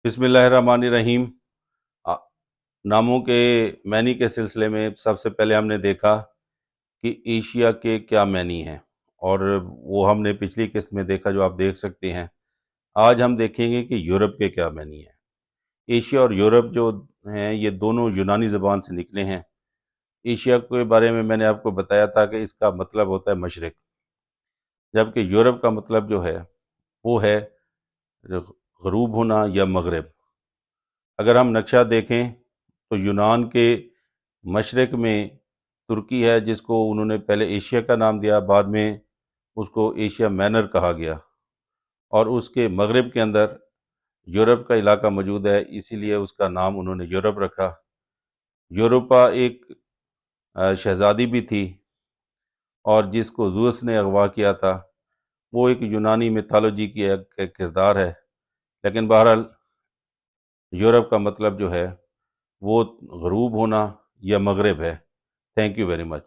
بسم اللہ الرحمن الرحیم۔ آ- ناموں کے معنی کے سلسلے میں سب سے پہلے ہم نے دیکھا کہ ایشیا کے کیا معنی ہیں، اور وہ ہم نے پچھلی قسط میں دیکھا جو آپ دیکھ سکتے ہیں۔ آج ہم دیکھیں گے کہ یورپ کے کیا معنی ہیں۔ ایشیا اور یورپ جو ہیں یہ دونوں یونانی زبان سے نکلے ہیں۔ ایشیا کے بارے میں نے آپ کو بتایا تھا کہ اس کا مطلب ہوتا ہے مشرق، جبکہ یورپ کا مطلب جو ہے وہ ہے غروب ہونا یا مغرب۔ اگر ہم نقشہ دیکھیں تو یونان کے مشرق میں ترکی ہے، جس کو انہوں نے پہلے ایشیا کا نام دیا، بعد میں اس کو ایشیا مائنر کہا گیا، اور اس کے مغرب کے اندر یورپ کا علاقہ موجود ہے، اسی لیے اس کا نام انہوں نے یورپ رکھا۔ یوروپا ایک شہزادی بھی تھی، اور جس کو زوس نے اغوا کیا تھا، وہ ایک یونانی میتھالوجی کی ایک کردار ہے، لیکن بہرحال یورپ کا مطلب جو ہے وہ غروب ہونا یا مغرب ہے۔ Thank you very much.